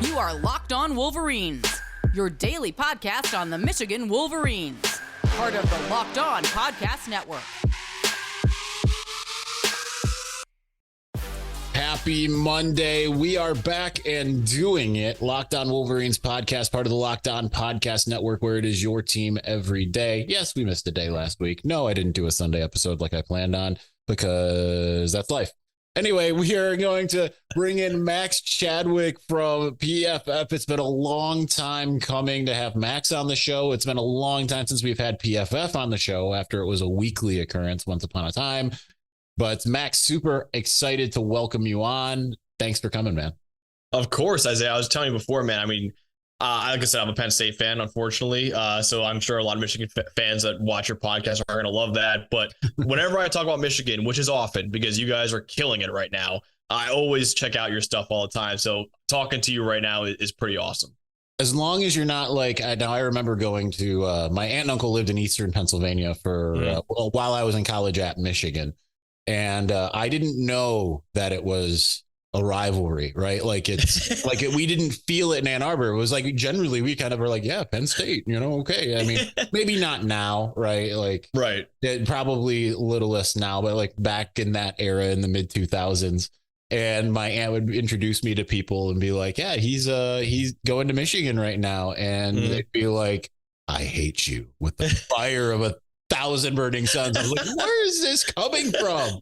You are Locked On Wolverines, your daily podcast on the Michigan Wolverines, part of the Locked On Podcast Network. Happy Monday. We are back and doing it. Locked On Wolverines podcast, part of the Locked On Podcast Network, where it is your team every day. Yes, we missed a day last week. No, I didn't do a Sunday episode like I planned on because that's life. Anyway, we are going to bring in Max Chadwick from PFF. It's been a long time coming to have Max on the show. It's been a long time since we've had PFF on the show after it was a weekly occurrence once upon a time. But Max, super excited to welcome you on. Thanks for coming, man. Of course, Isaiah. I was telling you before, man. I mean, like I said, I'm a Penn State fan, unfortunately. So I'm sure a lot of Michigan fans that watch your podcast are going to love that. But whenever I talk about Michigan, which is often because you guys are killing it right now, I always check out your stuff all the time. So talking to you right now is pretty awesome. As long as you're not like, now I remember going to, my aunt and uncle lived in Eastern Pennsylvania for while I was in college at Michigan. And I didn't know that it was a rivalry, right? Like it's like we didn't feel it in Ann Arbor. It was like generally we kind of were like, yeah, Penn State, okay. I mean, maybe not now, right? Like, right. Probably a little less now, but like back in that era in the mid 2000s. And my aunt would introduce me to people and be like, yeah, he's going to Michigan right now. And they'd be like, I hate you with the fire of 1,000 burning suns. I was like, where is this coming from?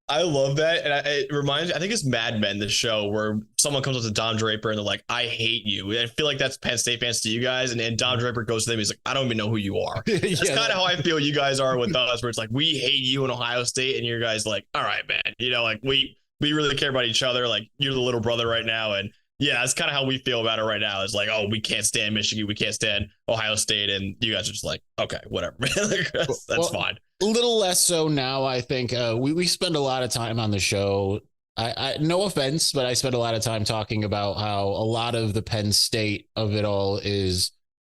I love that. And it reminds me, I think it's Mad Men, the show where someone comes up to Don Draper and they're like, I hate you. And I feel like that's Penn State fans to you guys. And Don Draper goes to them. He's like, I don't even know who you are. That's kind of how I feel you guys are with us, where it's like, we hate you in Ohio State. And you guys like, all right, man, like we really care about each other. Like you're the little brother right now. And yeah, that's kind of how we feel about it right now. It's like, oh, we can't stand Michigan. We can't stand Ohio State. And you guys are just like, okay, whatever, man. That's fine. A little less so now, I think. We spend a lot of time on the show. I no offense, but I spend a lot of time talking about how a lot of the Penn State of it all is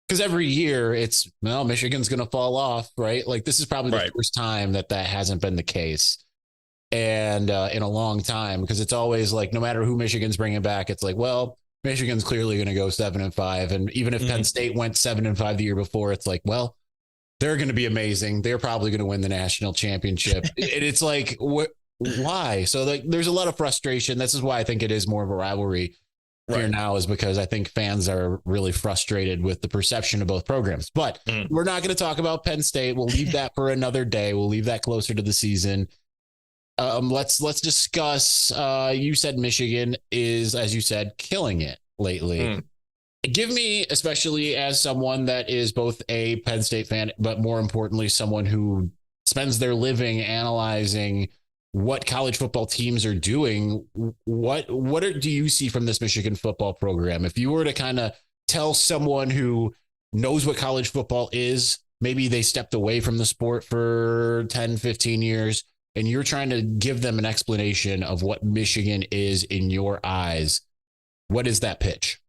because every year it's, well, Michigan's going to fall off, right? Like this is probably the first time that hasn't been the case. And in a long time, because it's always like, no matter who Michigan's bringing back, it's like, well, Michigan's clearly going to go 7-5. And even if Penn State went 7-5 the year before, it's like, well, they're going to be amazing. They're probably going to win the national championship. It's like, why? So like, there's a lot of frustration. This is why I think it is more of a rivalry here now, is because I think fans are really frustrated with the perception of both programs. But we're not going to talk about Penn State. We'll leave that for another day. We'll leave that closer to the season. Let's discuss. You said Michigan is, as you said, killing it lately. Give me, especially as someone that is both a Penn State fan, but more importantly, someone who spends their living analyzing what college football teams are doing. What do you see from this Michigan football program? If you were to kind of tell someone who knows what college football is, maybe they stepped away from the sport for 10, 15 years, and you're trying to give them an explanation of what Michigan is in your eyes, what is that pitch?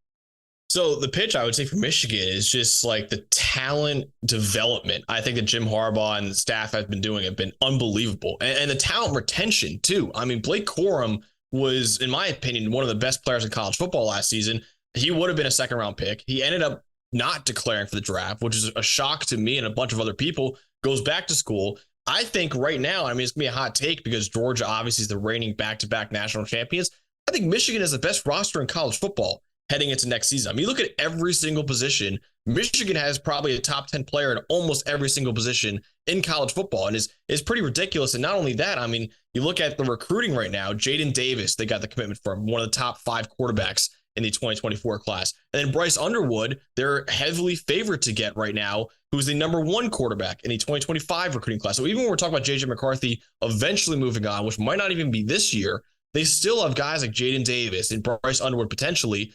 So the pitch, I would say, for Michigan is just like the talent development. I think that Jim Harbaugh and the staff have been doing have been unbelievable. And the talent retention, too. I mean, Blake Corum was, in my opinion, one of the best players in college football last season. He would have been a second-round pick. He ended up not declaring for the draft, which is a shock to me and a bunch of other people. Goes back to school. I think right now, I mean, it's going to be a hot take because Georgia obviously is the reigning back-to-back national champions. I think Michigan is the best roster in college football heading into next season. I mean, you look at every single position. Michigan has probably a top 10 player in almost every single position in college football, and is pretty ridiculous. And not only that, I mean, you look at the recruiting right now. Jaden Davis, they got the commitment from one of the top 5 quarterbacks in the 2024 class. And then Bryce Underwood, they're heavily favored to get right now, who's the number 1 quarterback in the 2025 recruiting class. So even when we're talking about JJ McCarthy eventually moving on, which might not even be this year, they still have guys like Jaden Davis and Bryce Underwood potentially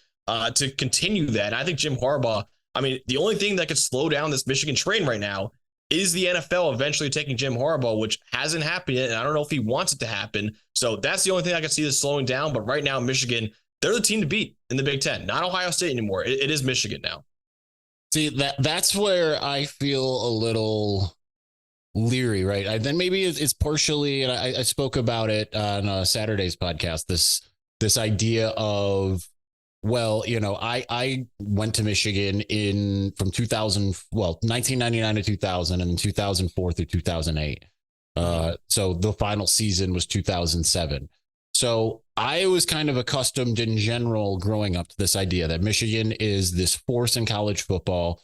to continue that. And I think Jim Harbaugh, I mean, the only thing that could slow down this Michigan train right now is the NFL eventually taking Jim Harbaugh, which hasn't happened yet. And I don't know if he wants it to happen. So that's the only thing I could see this slowing down. But right now, Michigan, they're the team to beat in the Big Ten, not Ohio State anymore. It is Michigan now. See, that's where I feel a little leery, right? Then maybe it's partially, and I spoke about it on Saturday's podcast, this idea of Well, I went to Michigan from 1999 to 2000 and then 2004 through 2008. So the final season was 2007. So I was kind of accustomed in general growing up to this idea that Michigan is this force in college football.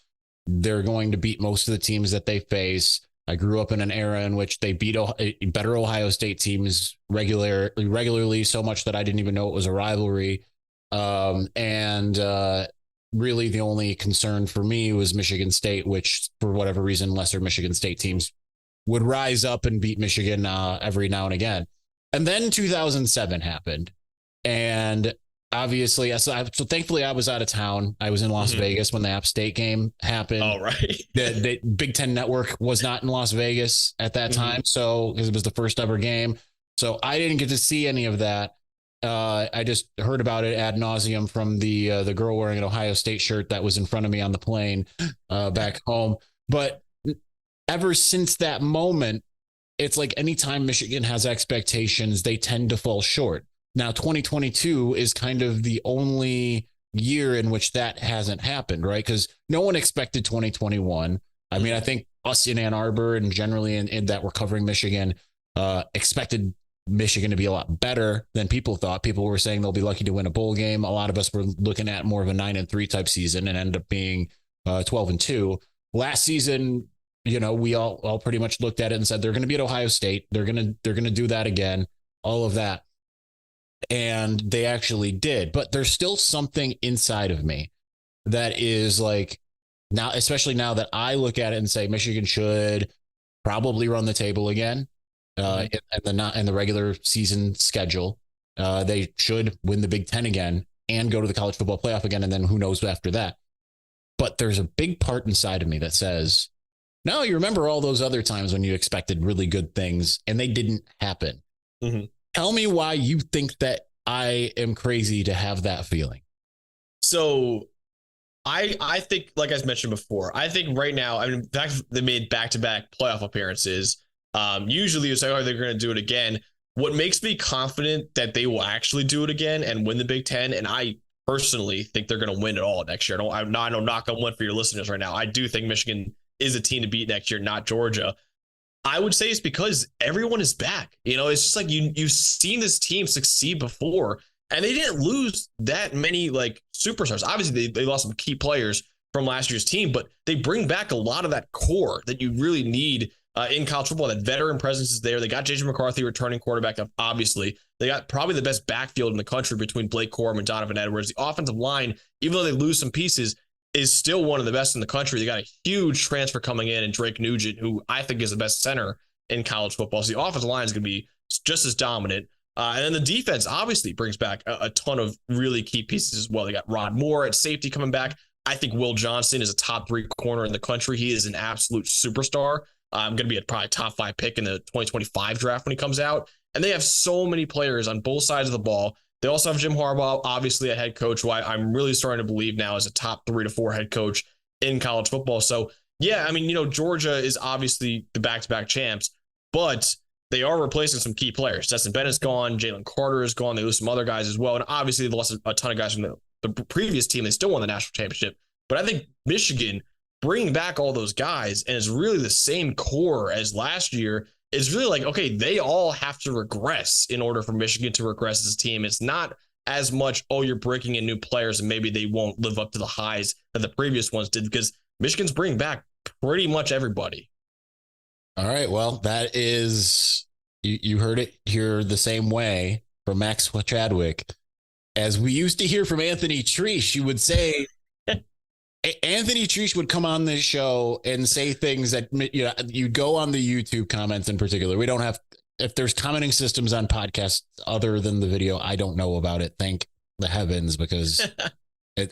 They're going to beat most of the teams that they face. I grew up in an era in which they beat better Ohio State teams regularly so much that I didn't even know it was a rivalry. Really the only concern for me was Michigan State, which for whatever reason, lesser Michigan State teams would rise up and beat Michigan every now and again. And then 2007 happened. And obviously, so thankfully I was out of town. I was in Las Vegas when the App State game happened. Oh, right. The Big Ten Network was not in Las Vegas at that time. So it was the first ever game. So I didn't get to see any of that. I just heard about it ad nauseum from the girl wearing an Ohio State shirt that was in front of me on the plane back home. But ever since that moment, it's like anytime Michigan has expectations, they tend to fall short. Now, 2022 is kind of the only year in which that hasn't happened, right? Because no one expected 2021. I mean, I think us in Ann Arbor and generally in that we're covering Michigan expected Michigan to be a lot better than people thought. People were saying they'll be lucky to win a bowl game. A lot of us were looking at more of a 9-3 type season and end up being 12-2. Last season, we all pretty much looked at it and said they're going to be at Ohio State. They're going to do that again, all of that. And they actually did. But there's still something inside of me that is like now, especially now that I look at it and say Michigan should probably run the table again in the regular season schedule. They should win the Big Ten again and go to the college football playoff again. And then who knows after that. But there's a big part inside of me that says, no, you remember all those other times when you expected really good things and they didn't happen. Mm-hmm. Tell me why you think that I am crazy to have that feeling. So I think, like I mentioned before, I think right now, I mean, in fact, they made back-to-back playoff appearances. Usually you say, oh, they're going to do it again. What makes me confident that they will actually do it again and win the Big Ten, and I personally think they're going to win it all next year. I don't knock on wood for your listeners right now. I do think Michigan is a team to beat next year, not Georgia. I would say it's because everyone is back. It's just like you've seen this team succeed before, and they didn't lose that many like superstars. Obviously, they lost some key players from last year's team, but they bring back a lot of that core that you really need in college football. That veteran presence is there. They got JJ McCarthy returning quarterback. Obviously, they got probably the best backfield in the country between Blake Corum and Donovan Edwards. The offensive line, even though they lose some pieces, is still one of the best in the country. They got a huge transfer coming in Drake Nugent, who I think is the best center in college football. So the offensive line is going to be just as dominant. And then the defense obviously brings back a ton of really key pieces as well. They got Rod Moore at safety coming back. I think Will Johnson is a top 3 corner in the country. He is an absolute superstar. Going to be a probably top 5 pick in the 2025 draft when he comes out. And they have so many players on both sides of the ball. They also have Jim Harbaugh, obviously a head coach, who I'm really starting to believe now is a top 3 to 4 head coach in college football. So, yeah, I mean, Georgia is obviously the back-to-back champs, but they are replacing some key players. Stetson Bennett's gone. Jalen Carter is gone. They lose some other guys as well. And obviously, they lost a ton of guys from the previous team. They still won the national championship. But I think Michigan bringing back all those guys, and it's really the same core as last year, is really like, okay, they all have to regress in order for Michigan to regress as a team. It's not as much, oh, you're breaking in new players and maybe they won't live up to the highs that the previous ones did, because Michigan's bringing back pretty much everybody. All right. Well, that is, you heard it here the same way from Max Chadwick as we used to hear from Anthony Treesh. You would say, Anthony Treesh would come on this show and say things that, you go on the YouTube comments in particular. We don't have, if there's commenting systems on podcasts other than the video, I don't know about it. Thank the heavens, because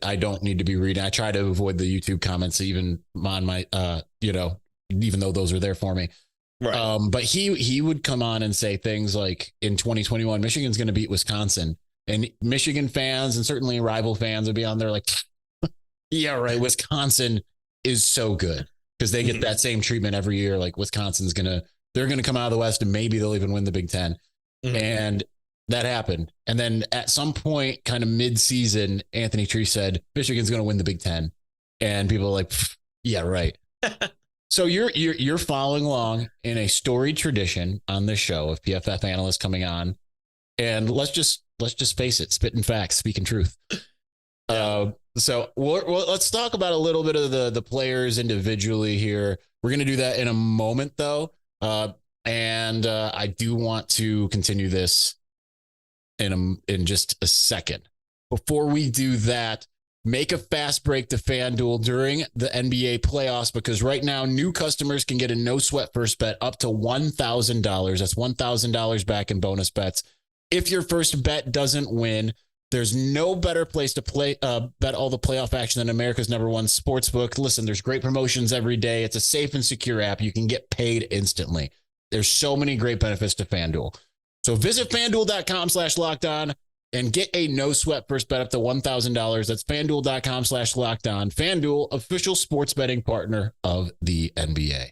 I don't need to be reading. I try to avoid the YouTube comments, even on my, even though those are there for me. Right. But he would come on and say things like, in 2021, Michigan's going to beat Wisconsin, and Michigan fans and certainly rival fans would be on there like, yeah, right. Wisconsin is so good, because they get that same treatment every year. Like Wisconsin's they're going to come out of the West and maybe they'll even win the Big Ten. And that happened. And then at some point, kind of mid-season, Anthony Tree said, Michigan's going to win the Big Ten. And people are like, yeah, right. So you're following along in a storied tradition on this show of PFF analysts coming on. And let's just face it, spitting facts, speaking truth. So let's talk about a little bit of the players individually here. We're going to do that in a moment, though. And I do want to continue this in just a second. Before we do that, make a fast break to FanDuel during the NBA playoffs, because right now new customers can get a no sweat first bet up to $1,000. That's $1,000 back in bonus bets. If your first bet doesn't win, there's no better place to bet all the playoff action than America's #1 sportsbook. Listen, there's great promotions every day. It's a safe and secure app. You can get paid instantly. There's so many great benefits to FanDuel. So visit FanDuel.com/lockedon and get a no sweat first bet up to $1,000. That's FanDuel.com/lockedon. FanDuel, official sports betting partner of the NBA.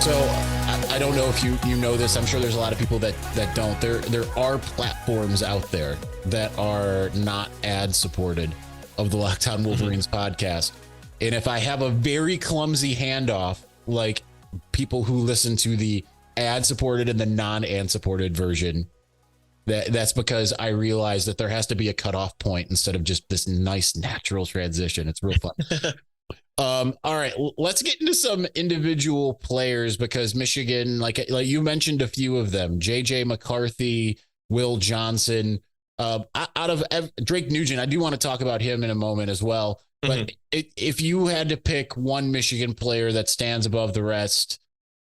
So I don't know if you know this. I'm sure there's a lot of people that don't. There are platforms out there that are not ad supported of the Locked On Wolverines podcast. And if I have a very clumsy handoff, like people who listen to the ad supported and the non-ad supported version, that's because I realize that there has to be a cutoff point instead of just this nice natural transition. It's real fun. All right, let's get into some individual players, because Michigan, like you mentioned a few of them, JJ McCarthy, Will Johnson, out of Drake Nugent. I do want to talk about him in a moment as well. But if you had to pick one Michigan player that stands above the rest,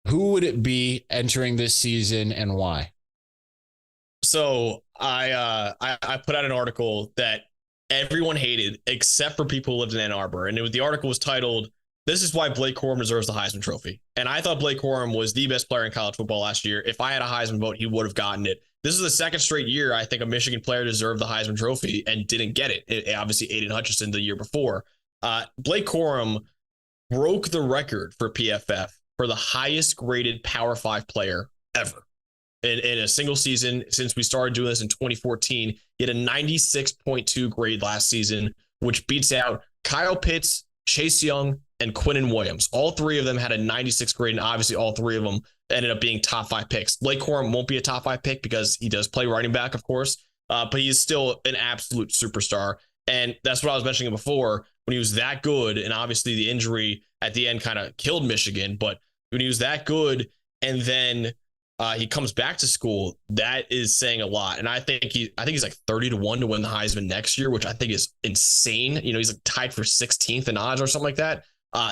who would it be entering this season and why? So I put out an article that everyone hated except for people who lived in Ann Arbor. And the article was titled, "This is why Blake Corum deserves the Heisman Trophy." And I thought Blake Corum was the best player in college football last year. If I had a Heisman vote, he would have gotten it. This is the second straight year I think a Michigan player deserved the Heisman Trophy and didn't get it. Obviously, Aiden Hutchinson the year before. Blake Corum broke the record for PFF for the highest graded Power 5 player ever. In a single season since we started doing this in 2014. He had a 96.2 grade last season, which beats out Kyle Pitts, Chase Young, and Quinnen Williams. All three of them had a 96 grade, and obviously all three of them ended up being top 5 picks. Blake Corum won't be a top 5 pick because he does play running back, of course, but he's still an absolute superstar. And that's what I was mentioning before, when he was that good, and obviously the injury at the end kind of killed Michigan, but when he was that good and then he comes back to school, that is saying a lot. And I think he's like 30-1 to win the Heisman next year, which I think is insane. You know, he's like tied for 16th in odds or something like that.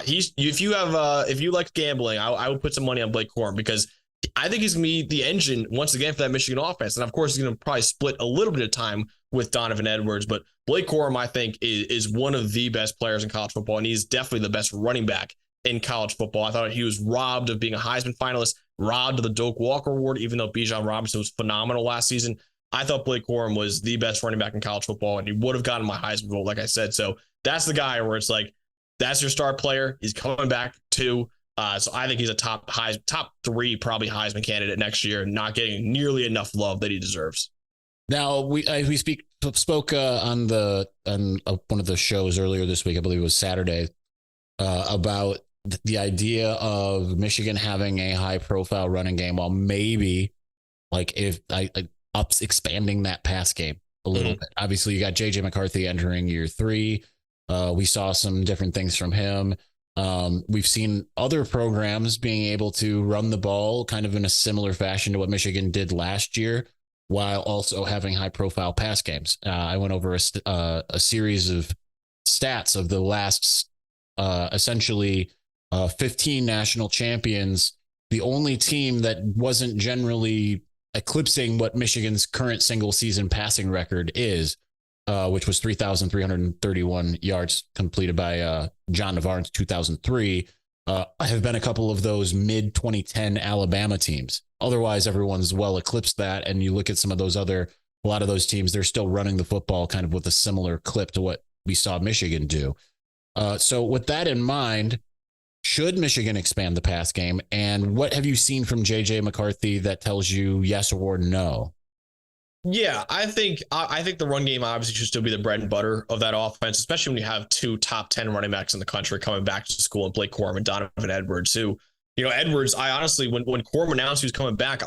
If you like gambling, I would put some money on Blake Corum, because I think he's gonna be the engine once again for that Michigan offense. And of course, he's gonna probably split a little bit of time with Donovan Edwards, but Blake Corum, I think, is one of the best players in college football, and he's definitely the best running back in college football. I thought he was robbed of being a Heisman finalist, robbed of the Doak Walker Award, even though Bijan Robinson was phenomenal last season. I thought Blake Corum was the best running back in college football, and he would have gotten my Heisman vote, like I said. So that's the guy where it's like, that's your star player. He's coming back too. So I think he's a top 3 probably Heisman candidate next year, not getting nearly enough love that he deserves. Now we spoke on one of the shows earlier this week, I believe it was Saturday, about the idea of Michigan having a high profile running game, while maybe like if expanding that pass game a little bit. Obviously you got JJ McCarthy entering year 3. We saw some different things from him. We've seen other programs being able to run the ball kind of in a similar fashion to what Michigan did last year, while also having high profile pass games. I went over a series of stats of the last essentially 15 national champions. The only team that wasn't generally eclipsing what Michigan's current single season passing record is, which was 3,331 yards completed by John Navarre in 2003, have been a couple of those mid 2010 Alabama teams. Otherwise, everyone's well eclipsed that. And you look at a lot of those teams, they're still running the football kind of with a similar clip to what we saw Michigan do. So with that in mind, Should Michigan expand the pass game? And what have you seen from JJ McCarthy that tells you yes or no? Yeah, I think the run game obviously should still be the bread and butter of that offense, especially when you have two top 10 running backs in the country coming back to school, and Blake Corum and Donovan Edwards, who, Edwards, I honestly, when Corum announced he was coming back,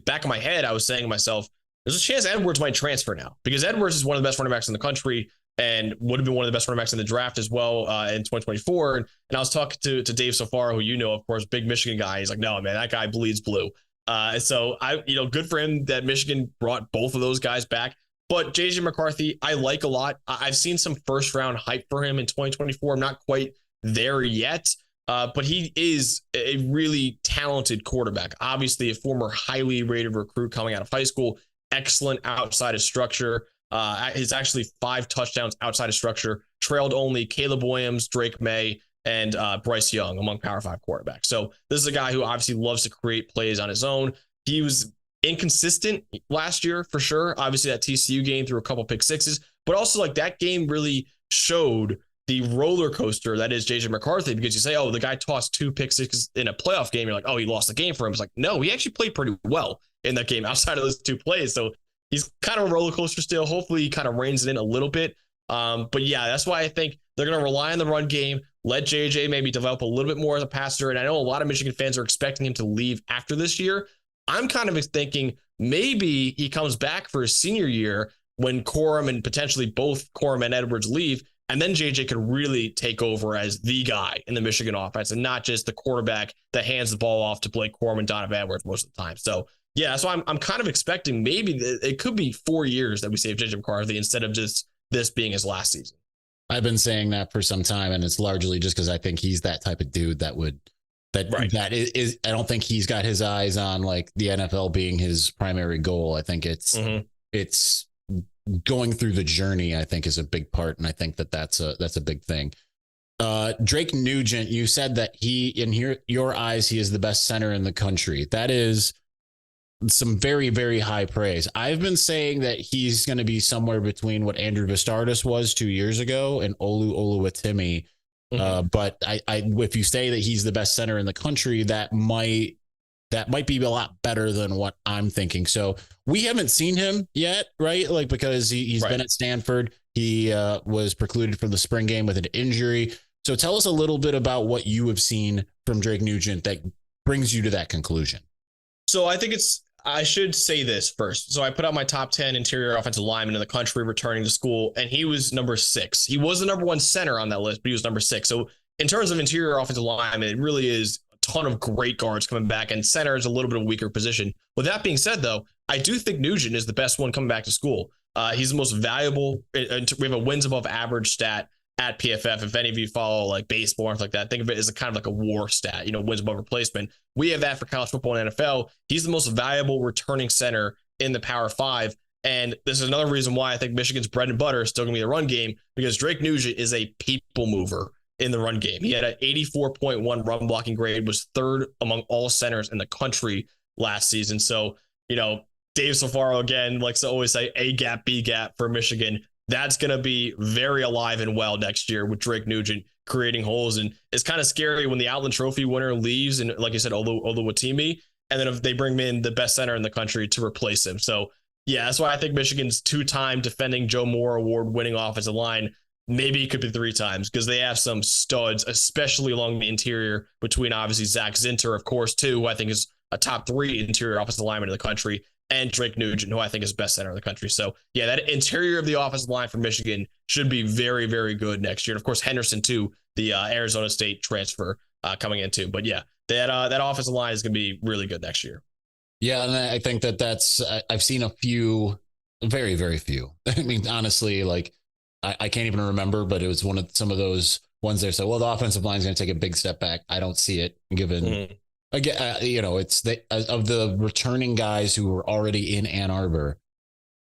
back in my head, I was saying to myself, there's a chance Edwards might transfer now, because Edwards is one of the best running backs in the country and would have been one of the best running backs in the draft as well in 2024. And I was talking to Dave Safar, who of course, big Michigan guy. He's like, no, man, that guy bleeds blue. So good for him that Michigan brought both of those guys back. But JJ McCarthy, I like a lot. I've seen some first round hype for him in 2024. I'm not quite there yet, but he is a really talented quarterback. Obviously, a former highly rated recruit coming out of high school. Excellent outside of structure. He's actually 5 touchdowns outside of structure, trailed only Caleb Williams, Drake May, and Bryce Young among Power 5 quarterbacks. So this is a guy who obviously loves to create plays on his own. He was inconsistent last year for sure. Obviously that TCU game threw a couple pick sixes, but also like that game really showed the roller coaster that is JJ McCarthy, because you say, oh, the guy tossed 2 pick sixes in a playoff game. You're like, oh, he lost the game for him. It's like, no, he actually played pretty well in that game outside of those 2 plays. So he's kind of a roller coaster still. Hopefully he kind of reins it in a little bit. But yeah, that's why I think they're going to rely on the run game, let JJ maybe develop a little bit more as a passer. And I know a lot of Michigan fans are expecting him to leave after this year. I'm kind of thinking maybe he comes back for his senior year when Corum and potentially both Corum and Edwards leave. And then JJ could really take over as the guy in the Michigan offense and not just the quarterback that hands the ball off to Blake Corum and Donovan Edwards most of the time. So yeah, so I'm kind of expecting maybe it could be 4 years that we save JJ McCarthy instead of just this being his last season. I've been saying that for some time, and it's largely just because I think he's that type of dude that is. I don't think he's got his eyes on like the NFL being his primary goal. I think it's going through the journey, I think, is a big part, and I think that's a big thing. Drake Nugent, you said that in your eyes, he is the best center in the country. That is some very, very high praise. I've been saying that he's going to be somewhere between what Andrew Vistardis was 2 years ago and Olu Oluwatimi. But I if you say that he's the best center in the country, that might be a lot better than what I'm thinking. So we haven't seen him yet, right? Like, because he's been at Stanford. He was precluded from the spring game with an injury. So tell us a little bit about what you have seen from Drake Nugent that brings you to that conclusion. So I should say this first. So I put out my top 10 interior offensive linemen in the country returning to school, and he was number 6. He was the number 1 center on that list, but he was number 6. So in terms of interior offensive linemen, it really is a ton of great guards coming back, and center is a little bit of a weaker position. With that being said, though, I do think Nugent is the best one coming back to school. He's the most valuable. We have a wins above average stat at PFF. If any of you follow like baseball or like that, think of it as a kind of like a WAR stat, wins above replacement. We have that for college football and NFL. He's the most valuable returning center in the Power 5. And this is another reason why I think Michigan's bread and butter is still going to be the run game, because Drake Nugent is a people mover in the run game. He had an 84.1 run blocking grade, was 3rd among all centers in the country last season. So, Dave Safaro, again, likes to always say A gap, B gap for Michigan. That's going to be very alive and well next year with Drake Nugent creating holes. And it's kind of scary when the Outland Trophy winner leaves, and like you said, Oluwatimi, and then if they bring in the best center in the country to replace him. So yeah, that's why I think Michigan's 2-time defending Joe Moore Award winning offensive line, maybe it could be 3 times, because they have some studs, especially along the interior between obviously Zach Zinter, of course, too, who I think is a top 3 interior offensive lineman in the country, and Drake Nugent, who I think is best center in the country. So yeah, that interior of the offensive line for Michigan should be very, very good next year. And of course, Henderson too, the Arizona State transfer coming in too. But yeah, that offensive line is going to be really good next year. Yeah, and I think that's I've seen a few, very, very few. I mean, honestly, like I can't even remember, but it was some of those ones there. So, well, the offensive line is going to take a big step back. I don't see it given. Again, it's of the returning guys who were already in Ann Arbor,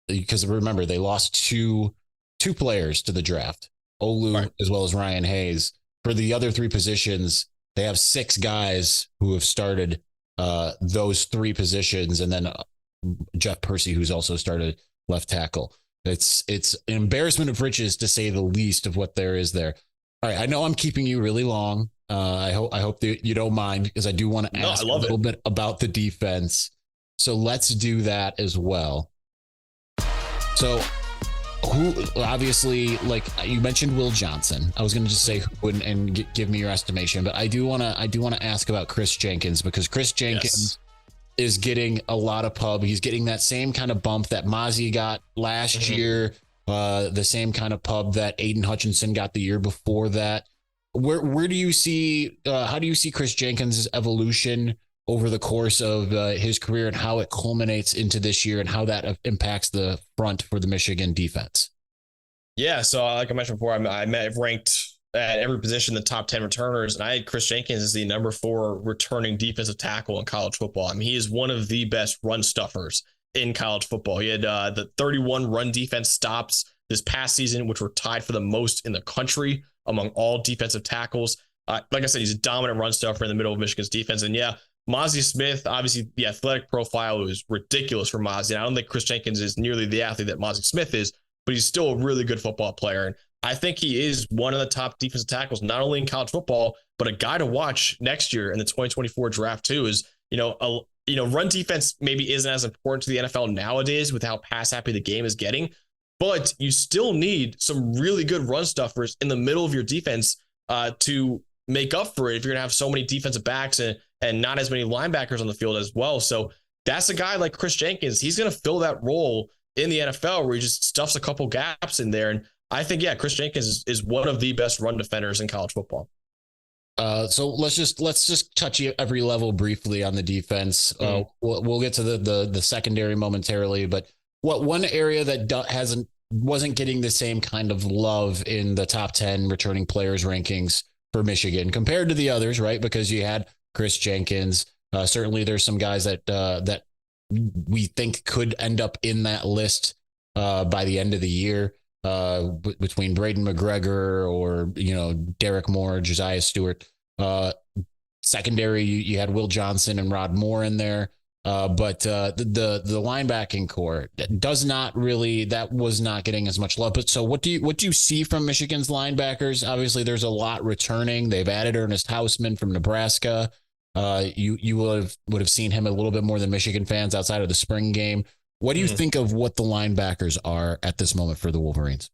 because remember they lost two players to the draft, Olu as well as Ryan Hayes. For the other 3 positions, they have 6 guys who have started those 3 positions, and then Jeff Percy, who's also started left tackle. It's an embarrassment of riches, to say the least, of what there is there. All right, I know I'm keeping you really long. I hope that you don't mind, because I do want to ask a little bit about the defense. So let's do that as well. So who, obviously, like you mentioned, Will Johnson. I was going to just say who and give me your estimation, but I do want to ask about Chris Jenkins, because Chris Jenkins is getting a lot of pub. He's getting that same kind of bump that Mozzie got last year, the same kind of pub that Aiden Hutchinson got the year before that. Where do you see, how do you see Chris Jenkins' evolution over the course of his career, and how it culminates into this year, and how that impacts the front for the Michigan defense? Yeah, so like I mentioned before, I've ranked at every position the top 10 returners, and I had Chris Jenkins as the number 4 returning defensive tackle in college football. I mean, he is one of the best run stuffers in college football. He had the 31 run defense stops this past season, which were tied for the most in the country among all defensive tackles. Like I said, he's a dominant run stuffer in the middle of Michigan's defense. And yeah, Mozzie Smith, obviously the athletic profile was ridiculous for Mozzie. I don't think Chris Jenkins is nearly the athlete that Mozzie Smith is, but he's still a really good football player. And I think he is one of the top defensive tackles, not only in college football, but a guy to watch next year in the 2024 draft too. Is, run defense maybe isn't as important to the NFL nowadays with how pass happy the game is getting, but you still need some really good run stuffers in the middle of your defense to make up for it if you're going to have so many defensive backs and not as many linebackers on the field as well. So that's a guy like Chris Jenkins. He's going to fill that role in the NFL where he just stuffs a couple gaps in there. And I think, Chris Jenkins is one of the best run defenders in college football. So let's just touch every level briefly on the defense. We'll get to the secondary momentarily, but what one area that wasn't getting the same kind of love in the top 10 returning players rankings for Michigan compared to the others, right? Because you had Chris Jenkins. Certainly there's some guys that we think could end up in that list by the end of the year, between Braden McGregor or, Derek Moore, Josiah Stewart. Secondary, you had Will Johnson and Rod Moore in there. But the linebacking core was not getting as much love. But so what do you see from Michigan's linebackers? Obviously, there's a lot returning. They've added Ernest Hausman from Nebraska. You would have seen him a little bit more than Michigan fans outside of the spring game. What do you think of what the linebackers are at this moment for the Wolverines?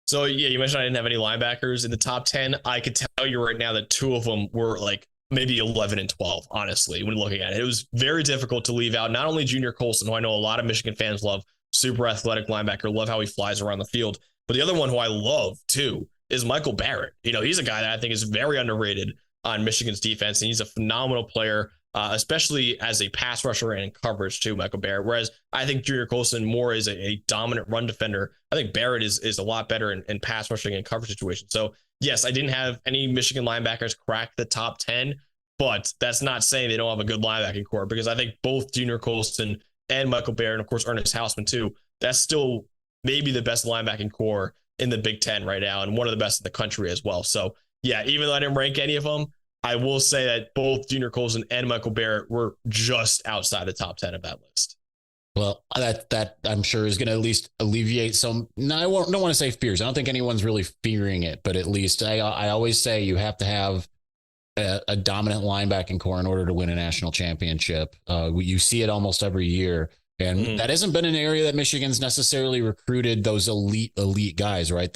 So yeah, you mentioned I didn't have any linebackers in the top 10. I could tell you right now that 2 of them were like maybe 11 and 12, honestly, when looking at it. It was very difficult to leave out not only Junior Colson, who I know a lot of Michigan fans love, super athletic linebacker, love how he flies around the field. But the other one who I love too is Michael Barrett. He's a guy that I think is very underrated on Michigan's defense, and he's a phenomenal player, especially as a pass rusher and in coverage too, Michael Barrett. Whereas I think Junior Colson more is a dominant run defender. I think Barrett is a lot better in pass rushing and coverage situations. So yes, I didn't have any Michigan linebackers crack the top 10, but that's not saying they don't have a good linebacking core, because I think both Junior Colson and Michael Barrett, and of course Ernest Hausman too, that's still maybe the best linebacking core in the Big Ten right now, and one of the best in the country as well. So yeah, even though I didn't rank any of them, I will say that both Junior Colson and Michael Barrett were just outside the top 10 of that list. Well, that I'm sure is going to at least alleviate some. No, don't want to say fears. I don't think anyone's really fearing it, but at least I always say you have to have a dominant linebacking core in order to win a national championship. You see it almost every year, and that hasn't been an area that Michigan's necessarily recruited those elite guys, right?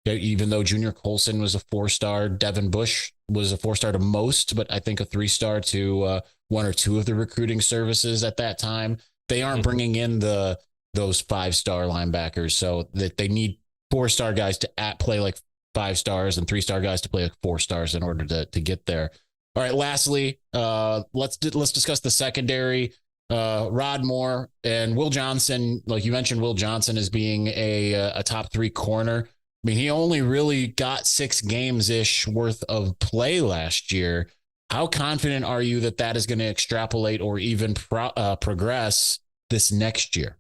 Even though Junior Colson was a 4-star, Devin Bush was a 4-star to most, but I think a 3-star to 1 or 2 of the recruiting services at that time. They aren't bringing in those 5-star linebackers, so that they need 4-star guys to play like 5 stars and 3-star guys to play like 4 stars in order to get there. All right. Lastly, let's discuss the secondary. Rod Moore and Will Johnson. Like you mentioned, Will Johnson as being a top 3 corner. I mean, he only really got 6 games-ish worth of play last year. How confident are you that is going to extrapolate or even progress this next year?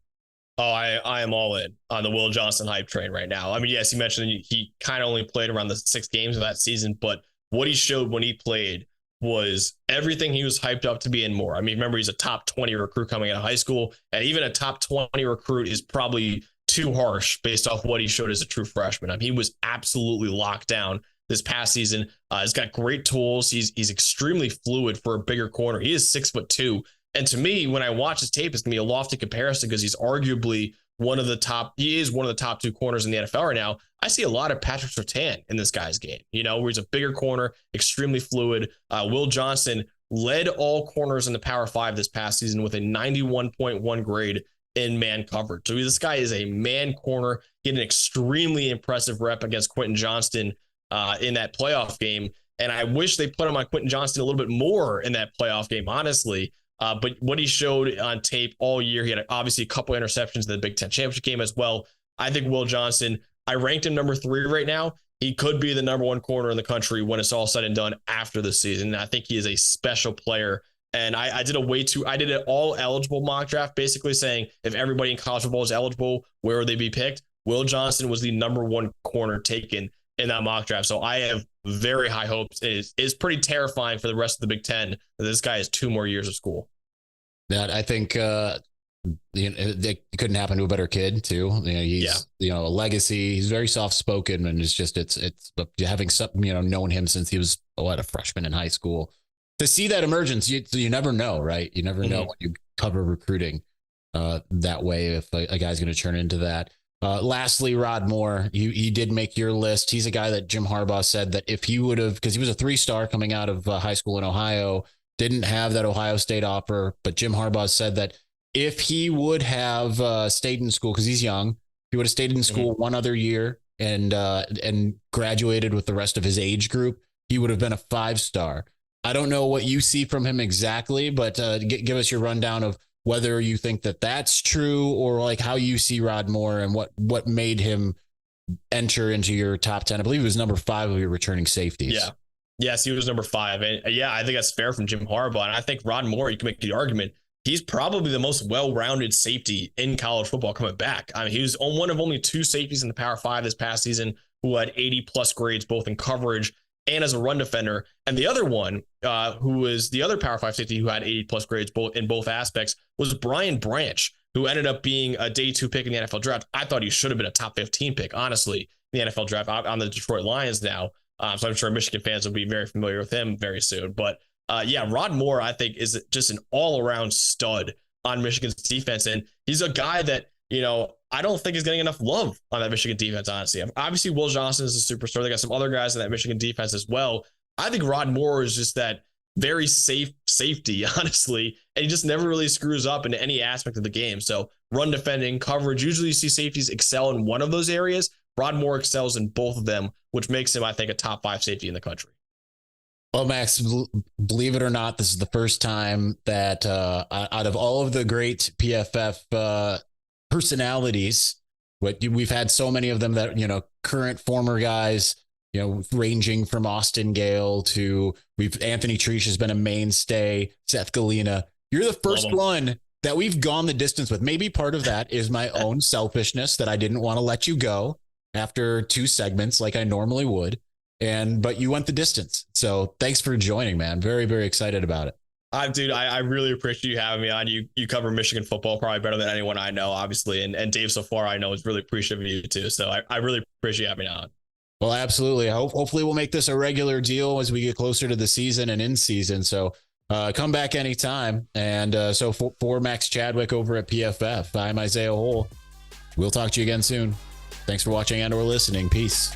Oh, I am all in on the Will Johnson hype train right now. I mean, yes, you mentioned he kind of only played around the 6 games of that season, but what he showed when he played was everything he was hyped up to be and more. I mean, remember, he's a top 20 recruit coming out of high school, and even a top 20 recruit is probably too harsh based off what he showed as a true freshman. I mean, he was absolutely locked down this past season. He's got great tools. He's extremely fluid for a bigger corner. He is 6'2". And to me, when I watch his tape, it's going to be a lofty comparison because he's arguably one of the top two corners in the NFL right now. I see a lot of Patrick Surtain in this guy's game, where he's a bigger corner, extremely fluid. Will Johnson led all corners in the Power 5 this past season with a 91.1 grade in man coverage. So this guy is a man corner. He had an extremely impressive rep against Quentin Johnston in that playoff game. And I wish they put him on Quentin Johnston a little bit more in that playoff game, honestly. But what he showed on tape all year, he had obviously a couple interceptions in the Big Ten championship game as well. I think Will Johnson, I ranked him number 3 right now. He could be the number 1 corner in the country when it's all said and done after the season. I think he is a special player. And I did an all eligible mock draft, basically saying if everybody in college football is eligible, where would they be picked? Will Johnson was the number 1 corner taken in that mock draft. So I have very high hopes. It's pretty terrifying for the rest of the Big Ten that this guy has 2 more years of school. That I think it couldn't happen to a better kid too. He's a legacy. He's very soft spoken, and it's having some known him since he was a freshman in high school. To see that emergence, you never know, right? You never know when you cover recruiting that way if a guy's going to turn into that. Lastly, Rod Moore, he did make your list. He's a guy that Jim Harbaugh said that if he would have, because he was a 3-star coming out of high school in Ohio, didn't have that Ohio State offer, but Jim Harbaugh said that if he would have stayed in school, because he's young, he would have stayed in school one other year and graduated with the rest of his age group, he would have been a 5-star. I don't know what you see from him exactly, but give us your rundown of whether you think that that's true or like how you see Rod Moore and what made him enter into your top 10. I believe he was number 5 of your returning safeties. Yeah. Yes, he was number 5. And I think that's fair from Jim Harbaugh. And I think Rod Moore, you can make the argument, he's probably the most well-rounded safety in college football coming back. I mean, he was one of only 2 safeties in the Power 5 this past season who had 80+ grades, both in coverage and as a run defender. And the other one, who was the other Power 5 safety who had 80+ grades in both aspects, was Brian Branch, who ended up being a day 2 pick in the NFL draft. I thought he should have been a top 15 pick, honestly, in the NFL draft. On the Detroit Lions now. So I'm sure Michigan fans will be very familiar with him very soon. But Rod Moore, I think, is just an all-around stud on Michigan's defense. And he's a guy that, I don't think is getting enough love on that Michigan defense, honestly. Obviously, Will Johnson is a superstar. They got some other guys in that Michigan defense as well. I think Rod Moore is just that very safe safety, honestly, and he just never really screws up in any aspect of the game. So run defending, coverage, usually you see safeties excel in one of those areas. Rod Moore excels in both of them, which makes him, I think, a top 5 safety in the country. Well, Max, believe it or not, this is the first time that out of all of the great PFF personalities, we've had so many of them that, current former guys, ranging from Austin Gale to Anthony Treesh has been a mainstay, Seth Galina. You're the first one that we've gone the distance with. Maybe part of that is my own selfishness that I didn't want to let you go after 2 segments like I normally would. But you went the distance. So thanks for joining, man. Very, very excited about it. Dude, I really appreciate you having me on. You cover Michigan football probably better than anyone I know, obviously. And Dave, so far, I know is really appreciative of you too. So I really appreciate you having me on. Well, absolutely. Hopefully we'll make this a regular deal as we get closer to the season and in season. So come back anytime. And so for Max Chadwick over at PFF, I'm Isaiah Hole. We'll talk to you again soon. Thanks for watching and or listening. Peace.